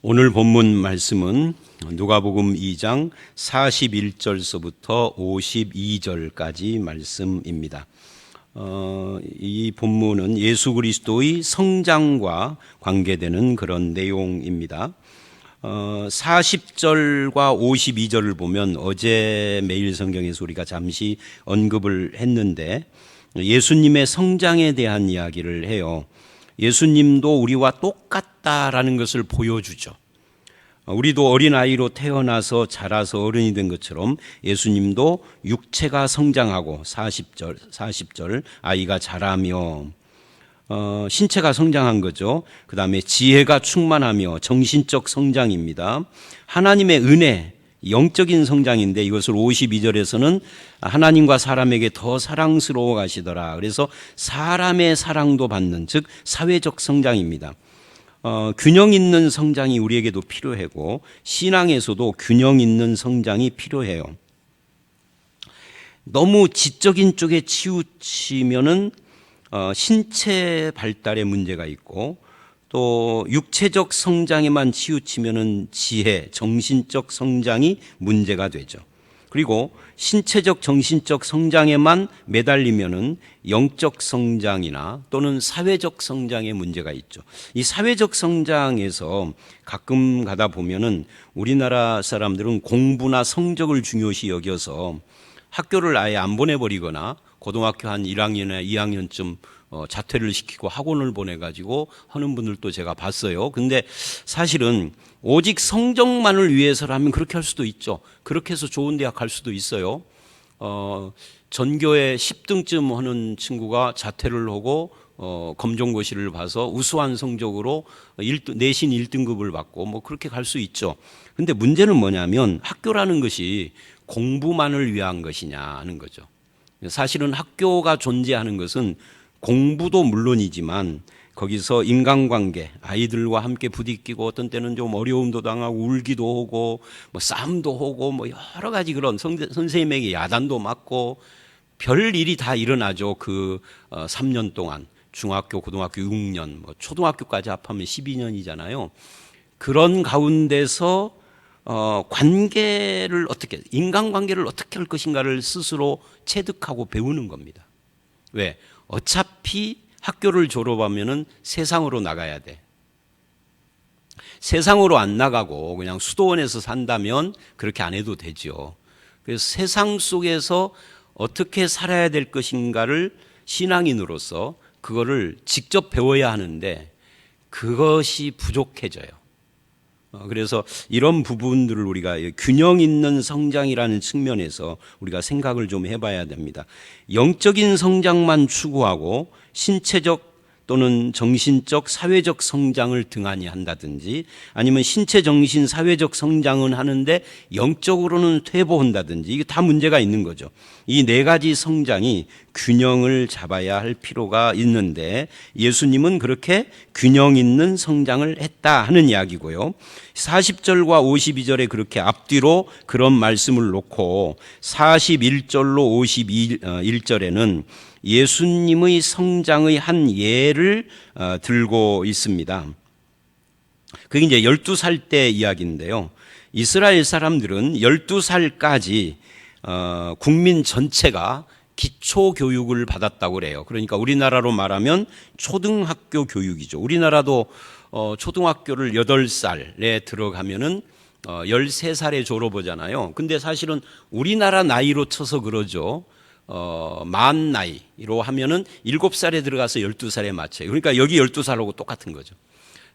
오늘 본문 말씀은 누가복음 2장 41절서부터 52절까지 말씀입니다. 이 본문은 예수 그리스도의 성장과 관계되는 그런 내용입니다. 40절과 52절을 보면 어제 매일 성경에서 우리가 잠시 언급을 했는데 예수님의 성장에 대한 이야기를 해요. 예수님도 우리와 똑같다라는 것을 보여주죠. 우리도 어린아이로 태어나서 자라서 어른이 된 것처럼 예수님도 육체가 성장하고 40절 아이가 자라며 신체가 성장한 거죠. 그 다음에 지혜가 충만하며 정신적 성장입니다. 하나님의 은혜, 영적인 성장인데 이것을 52절에서는 하나님과 사람에게 더 사랑스러워 가시더라. 그래서 사람의 사랑도 받는, 즉 사회적 성장입니다. 균형 있는 성장이 우리에게도 필요하고 신앙에서도 균형 있는 성장이 필요해요. 너무 지적인 쪽에 치우치면은 신체 발달에 문제가 있고 또 육체적 성장에만 치우치면은 지혜, 정신적 성장이 문제가 되죠. 그리고 신체적, 정신적 성장에만 매달리면은 영적 성장이나 또는 사회적 성장에 문제가 있죠. 이 사회적 성장에서 가끔 가다 보면은 우리나라 사람들은 공부나 성적을 중요시 여겨서 학교를 아예 안 보내버리거나 고등학교 한 1학년이나 2학년쯤 자퇴를 시키고 학원을 보내가지고 하는 분들도 제가 봤어요. 근데 사실은 오직 성적만을 위해서라면 그렇게 할 수도 있죠. 그렇게 해서 좋은 대학 갈 수도 있어요. 전교에 10등쯤 하는 친구가 자퇴를 하고 검정고시를 봐서 우수한 성적으로 내신 1등급을 받고 뭐 그렇게 갈 수 있죠. 근데 문제는 뭐냐면 학교라는 것이 공부만을 위한 것이냐 하는 거죠. 사실은 학교가 존재하는 것은 공부도 물론이지만 거기서 인간관계, 아이들과 함께 부딪히고 어떤 때는 좀 어려움도 당하고 울기도 하고 뭐 싸움도 하고 뭐 여러 가지 그런 선생님에게 야단도 맞고 별 일이 다 일어나죠. 그 3년 동안 중학교, 고등학교 6년, 뭐 초등학교까지 합하면 12년이잖아요. 그런 가운데서 관계를 어떻게, 인간관계를 어떻게 할 것인가를 스스로 체득하고 배우는 겁니다. 왜? 어차피 학교를 졸업하면은 세상으로 나가야 돼. 세상으로 안 나가고 그냥 수도원에서 산다면 그렇게 안 해도 되죠. 그래서 세상 속에서 어떻게 살아야 될 것인가를 신앙인으로서 그거를 직접 배워야 하는데 그것이 부족해져요. 그래서 이런 부분들을 우리가 균형 있는 성장이라는 측면에서 우리가 생각을 좀 해봐야 됩니다. 영적인 성장만 추구하고 신체적 또는 정신적, 사회적 성장을 등한히 한다든지 아니면 신체, 정신, 사회적 성장은 하는데 영적으로는 퇴보한다든지 이게 다 문제가 있는 거죠. 이 네 가지 성장이 균형을 잡아야 할 필요가 있는데 예수님은 그렇게 균형 있는 성장을 했다 하는 이야기고요. 40절과 52절에 그렇게 앞뒤로 그런 말씀을 놓고 41절로 51절에는 예수님의 성장의 한 예를 들고 있습니다. 그게 이제 12살 때 이야기인데요. 이스라엘 사람들은 12살까지 국민 전체가 기초 교육을 받았다고 그래요. 그러니까 우리나라로 말하면 초등학교 교육이죠. 우리나라도 초등학교를 8살에 들어가면은 13살에 졸업하잖아요. 근데 사실은 우리나라 나이로 쳐서 그러죠. 만 나이로 하면은 7살에 들어가서 12살에 맞춰요. 그러니까 여기 12살하고 똑같은 거죠.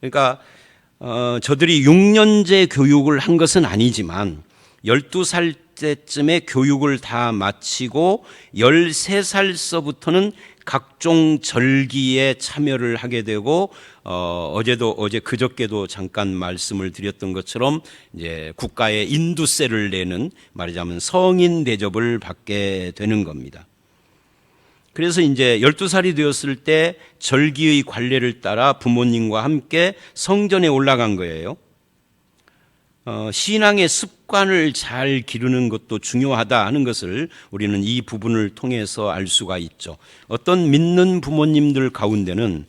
그러니까 저들이 6년제 교육을 한 것은 아니지만 12살 때쯤에 교육을 다 마치고 13살서부터는 각종 절기에 참여를 하게 되고 어제 그저께도 잠깐 말씀을 드렸던 것처럼 이제 국가에 인두세를 내는 말하자면 성인 대접을 받게 되는 겁니다. 그래서 이제 12살이 되었을 때 절기의 관례를 따라 부모님과 함께 성전에 올라간 거예요. 신앙의 습관을 잘 기르는 것도 중요하다 하는 것을 우리는 이 부분을 통해서 알 수가 있죠. 어떤 믿는 부모님들 가운데는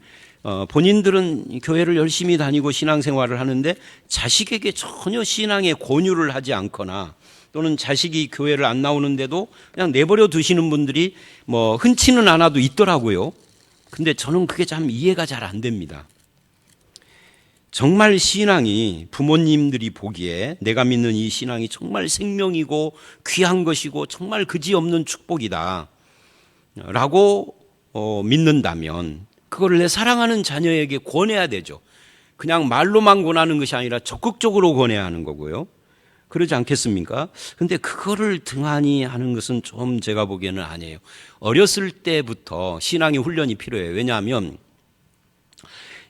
본인들은 교회를 열심히 다니고 신앙생활을 하는데 자식에게 전혀 신앙의 권유를 하지 않거나 또는 자식이 교회를 안 나오는데도 그냥 내버려 두시는 분들이 뭐 흔치는 않아도 있더라고요. 근데 저는 그게 참 이해가 잘 안 됩니다. 정말 신앙이 부모님들이 보기에 내가 믿는 이 신앙이 정말 생명이고 귀한 것이고 정말 그지없는 축복이다 라고 믿는다면 그거를 내 사랑하는 자녀에게 권해야 되죠. 그냥 말로만 권하는 것이 아니라 적극적으로 권해야 하는 거고요. 그러지 않겠습니까? 근데 그거를 등한히 하는 것은 좀 제가 보기에는 아니에요. 어렸을 때부터 신앙의 훈련이 필요해요. 왜냐하면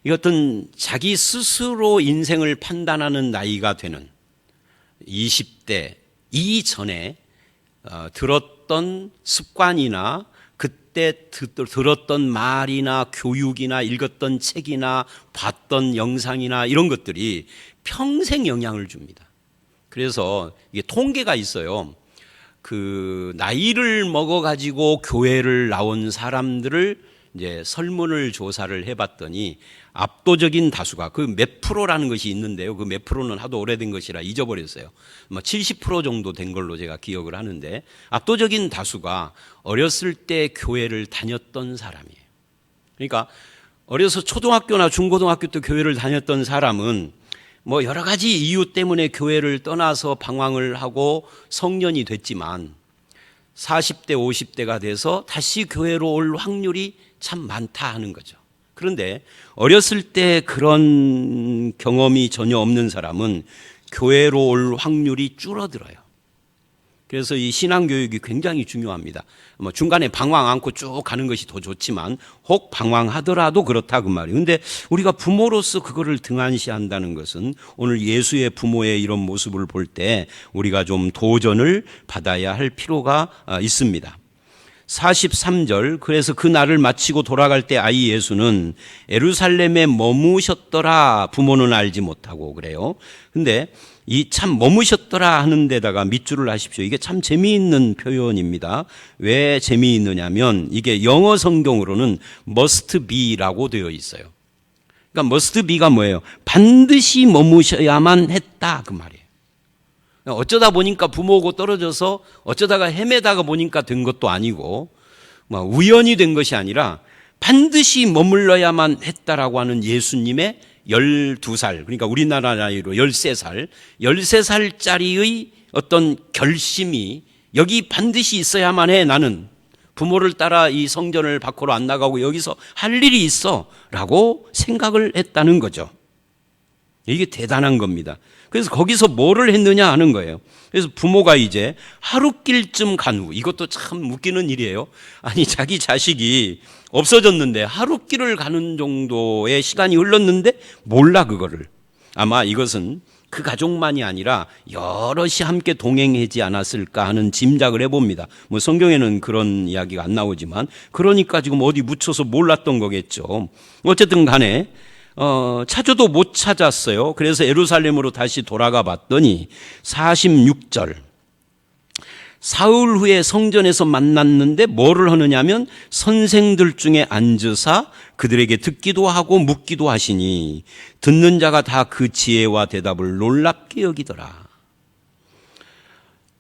이것은 자기 스스로 인생을 판단하는 나이가 되는 20대 이전에 들었던 습관이나 그때 들었던 말이나 교육이나 읽었던 책이나 봤던 영상이나 이런 것들이 평생 영향을 줍니다. 그래서 이게 통계가 있어요. 그 나이를 먹어가지고 교회를 나온 사람들을 이제 설문을 조사를 해봤더니 압도적인 다수가 그 몇 프로라는 것이 있는데요. 그 몇 프로는 하도 오래된 것이라 잊어버렸어요. 70% 정도 된 걸로 제가 기억을 하는데 압도적인 다수가 어렸을 때 교회를 다녔던 사람이에요. 그러니까 어려서 초등학교나 중고등학교 때 교회를 다녔던 사람은 뭐 여러 가지 이유 때문에 교회를 떠나서 방황을 하고 성년이 됐지만 40대, 50대가 돼서 다시 교회로 올 확률이 참 많다 하는 거죠. 그런데 어렸을 때 그런 경험이 전혀 없는 사람은 교회로 올 확률이 줄어들어요. 그래서 이 신앙교육이 굉장히 중요합니다. 뭐 중간에 방황 않고 쭉 가는 것이 더 좋지만 혹 방황하더라도 그렇다 그 말이에요. 그런데 우리가 부모로서 그거를 등한시한다는 것은 오늘 예수의 부모의 이런 모습을 볼 때 우리가 좀 도전을 받아야 할 필요가 있습니다. 43절 그래서 그 날을 마치고 돌아갈 때 아이 예수는 예루살렘에 머무셨더라 부모는 알지 못하고 그래요. 근데 이 참 머무셨더라 하는 데다가 밑줄을 하십시오. 이게 참 재미있는 표현입니다. 왜 재미있느냐면 이게 영어 성경으로는 must be라고 되어 있어요. 그러니까 must be가 뭐예요? 반드시 머무셔야만 했다 그 말이에요. 어쩌다 보니까 부모하고 떨어져서 어쩌다가 헤매다가 보니까 된 것도 아니고 우연히 된 것이 아니라 반드시 머물러야만 했다라고 하는 예수님의 12살 그러니까 우리나라 나이로 13살 13살짜리의 어떤 결심이 여기 반드시 있어야만 해. 나는 부모를 따라 이 성전을 밖으로 안 나가고 여기서 할 일이 있어 라고 생각을 했다는 거죠. 이게 대단한 겁니다. 그래서 거기서 뭐를 했느냐 하는 거예요. 그래서 부모가 이제 하루길쯤 간 후, 이것도 참 웃기는 일이에요. 아니 자기 자식이 없어졌는데 하루길을 가는 정도의 시간이 흘렀는데 몰라 그거를. 아마 이것은 그 가족만이 아니라 여럿이 함께 동행하지 않았을까 하는 짐작을 해봅니다. 뭐 성경에는 그런 이야기가 안 나오지만 그러니까 지금 어디 묻혀서 몰랐던 거겠죠. 어쨌든 간에 찾아도 못 찾았어요. 그래서 예루살렘으로 다시 돌아가 봤더니 46절 사흘 후에 성전에서 만났는데 뭐를 하느냐면 선생들 중에 앉으사 그들에게 듣기도 하고 묻기도 하시니 듣는 자가 다 그 지혜와 대답을 놀랍게 여기더라.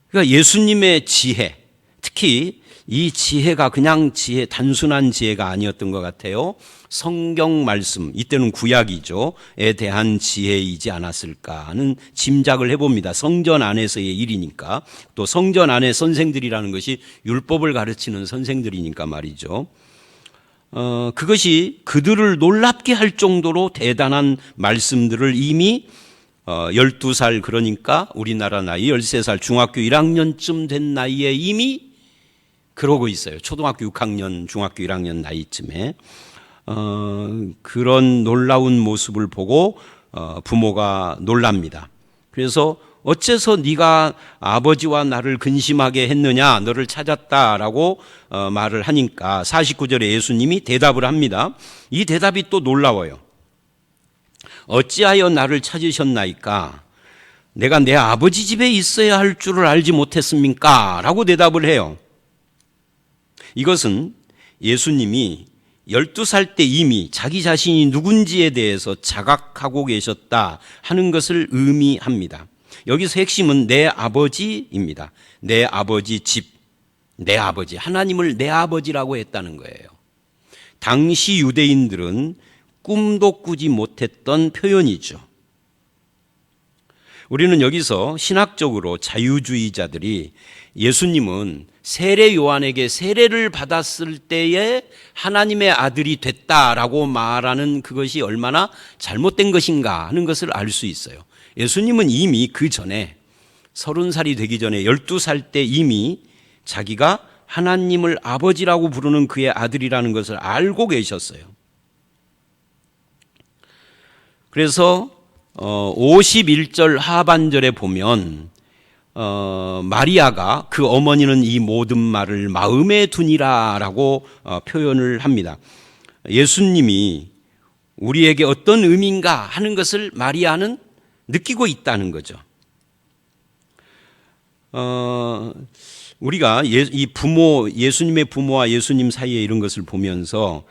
그러니까 예수님의 지혜, 특히 이 지혜가 그냥 지혜, 단순한 지혜가 아니었던 것 같아요. 성경 말씀, 이때는 구약이죠. 에 대한 지혜이지 않았을까 하는 짐작을 해봅니다. 성전 안에서의 일이니까. 또 성전 안에 선생들이라는 것이 율법을 가르치는 선생들이니까 말이죠. 그것이 그들을 놀랍게 할 정도로 대단한 말씀들을 이미 12살 그러니까 우리나라 나이 13살 중학교 1학년쯤 된 나이에 이미 그러고 있어요. 초등학교 6학년, 중학교 1학년 나이쯤에. 그런 놀라운 모습을 보고 부모가 놀랍니다. 그래서 어째서 네가 아버지와 나를 근심하게 했느냐, 너를 찾았다라고 말을 하니까 49절에 예수님이 대답을 합니다. 이 대답이 또 놀라워요. 어찌하여 나를 찾으셨나이까? 내가 내 아버지 집에 있어야 할 줄을 알지 못했습니까? 라고 대답을 해요. 이것은 예수님이 12살 때 이미 자기 자신이 누군지에 대해서 자각하고 계셨다 하는 것을 의미합니다. 여기서 핵심은 내 아버지입니다. 내 아버지 집, 내 아버지, 하나님을 내 아버지라고 했다는 거예요. 당시 유대인들은 꿈도 꾸지 못했던 표현이죠. 우리는 여기서 신학적으로 자유주의자들이 예수님은 세례 요한에게 세례를 받았을 때에 하나님의 아들이 됐다라고 말하는 그것이 얼마나 잘못된 것인가 하는 것을 알 수 있어요. 예수님은 이미 그 전에 30살이 되기 전에 12살 때 이미 자기가 하나님을 아버지라고 부르는 그의 아들이라는 것을 알고 계셨어요. 그래서 51절 하반절에 보면 마리아가 그 어머니는 이 모든 말을 마음에 두니라 라고 표현을 합니다. 예수님이 우리에게 어떤 의미인가 하는 것을 마리아는 느끼고 있다는 거죠. 우리가 이 부모, 예수님의 부모와 예수님 사이에 이런 것을 보면서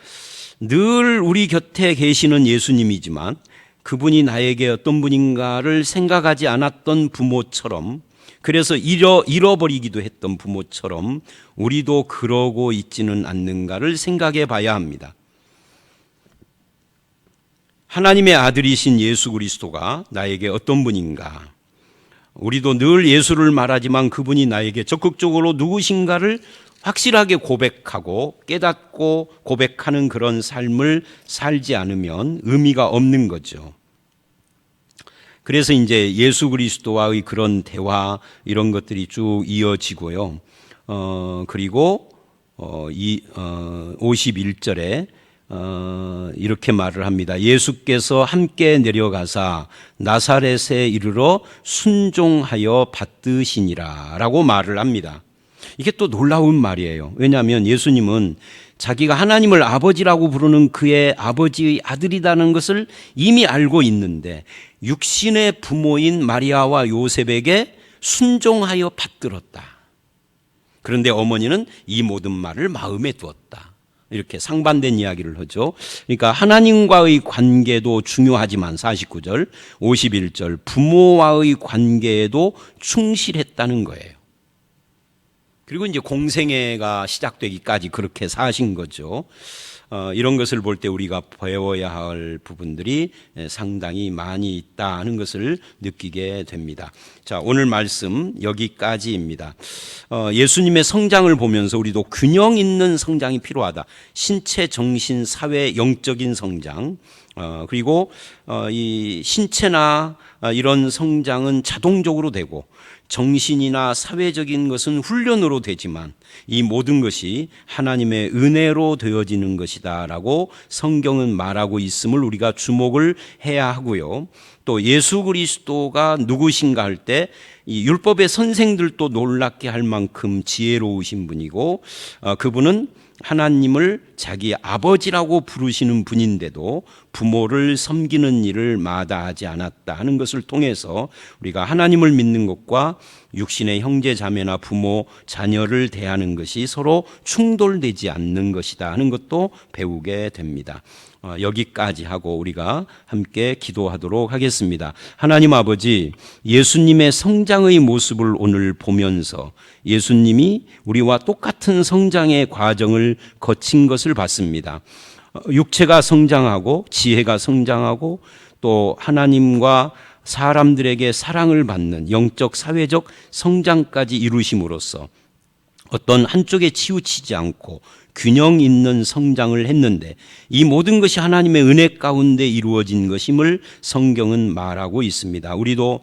늘 우리 곁에 계시는 예수님이지만 그분이 나에게 어떤 분인가를 생각하지 않았던 부모처럼, 그래서 잃어버리기도 했던 부모처럼 우리도 그러고 있지는 않는가를 생각해 봐야 합니다. 하나님의 아들이신 예수 그리스도가 나에게 어떤 분인가, 우리도 늘 예수를 말하지만 그분이 나에게 적극적으로 누구신가를 확실하게 고백하고 깨닫고 고백하는 그런 삶을 살지 않으면 의미가 없는 거죠. 그래서 이제 예수 그리스도와의 그런 대화 이런 것들이 쭉 이어지고요. 그리고 51절에 이렇게 말을 합니다. 예수께서 함께 내려가사 나사렛에 이르러 순종하여 받드시니라 라고 말을 합니다. 이게 또 놀라운 말이에요. 왜냐하면 예수님은 자기가 하나님을 아버지라고 부르는 그의 아버지의 아들이라는 것을 이미 알고 있는데 육신의 부모인 마리아와 요셉에게 순종하여 받들었다. 그런데 어머니는 이 모든 말을 마음에 두었다. 이렇게 상반된 이야기를 하죠. 그러니까 하나님과의 관계도 중요하지만 49절, 51절 부모와의 관계에도 충실했다는 거예요. 그리고 이제 공생애가 시작되기까지 그렇게 사신 거죠. 이런 것을 볼 때 우리가 배워야 할 부분들이 상당히 많이 있다 하는 것을 느끼게 됩니다. 자, 오늘 말씀 여기까지입니다. 예수님의 성장을 보면서 우리도 균형 있는 성장이 필요하다. 신체, 정신, 사회, 영적인 성장. 그리고 이 신체나 이런 성장은 자동적으로 되고 정신이나 사회적인 것은 훈련으로 되지만 이 모든 것이 하나님의 은혜로 되어지는 것이다라고 성경은 말하고 있음을 우리가 주목을 해야 하고요. 또 예수 그리스도가 누구신가 할 때 이 율법의 선생들도 놀랍게 할 만큼 지혜로우신 분이고 그분은 하나님을 자기 아버지라고 부르시는 분인데도 부모를 섬기는 일을 마다하지 않았다 하는 것을 통해서 우리가 하나님을 믿는 것과 육신의 형제 자매나 부모 자녀를 대하는 것이 서로 충돌되지 않는 것이다 하는 것도 배우게 됩니다. 여기까지 하고 우리가 함께 기도하도록 하겠습니다. 하나님 아버지, 예수님의 성장의 모습을 오늘 보면서 예수님이 우리와 똑같은 성장의 과정을 거친 것을 봤습니다. 육체가 성장하고 지혜가 성장하고 또 하나님과 사람들에게 사랑을 받는 영적 사회적 성장까지 이루심으로써 어떤 한쪽에 치우치지 않고 균형 있는 성장을 했는데 이 모든 것이 하나님의 은혜 가운데 이루어진 것임을 성경은 말하고 있습니다. 우리도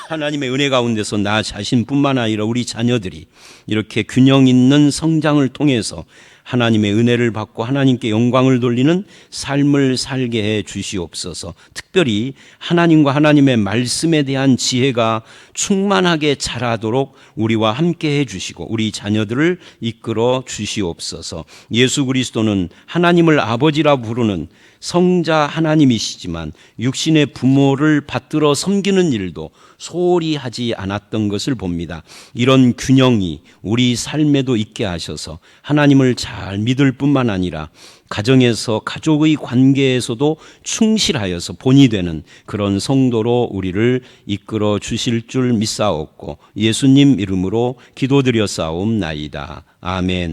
하나님의 은혜 가운데서 나 자신뿐만 아니라 우리 자녀들이 이렇게 균형 있는 성장을 통해서 하나님의 은혜를 받고 하나님께 영광을 돌리는 삶을 살게 해 주시옵소서. 특별히 하나님과 하나님의 말씀에 대한 지혜가 충만하게 자라도록 우리와 함께 해 주시고 우리 자녀들을 이끌어 주시옵소서. 예수 그리스도는 하나님을 아버지라 부르는 성자 하나님이시지만 육신의 부모를 받들어 섬기는 일도 소홀히 하지 않았던 것을 봅니다. 이런 균형이 우리 삶에도 있게 하셔서 하나님을 잘 믿을 뿐만 아니라 가정에서 가족의 관계에서도 충실하여서 본이 되는 그런 성도로 우리를 이끌어 주실 줄 믿사옵고 예수님 이름으로 기도드렸사옵나이다. 아멘.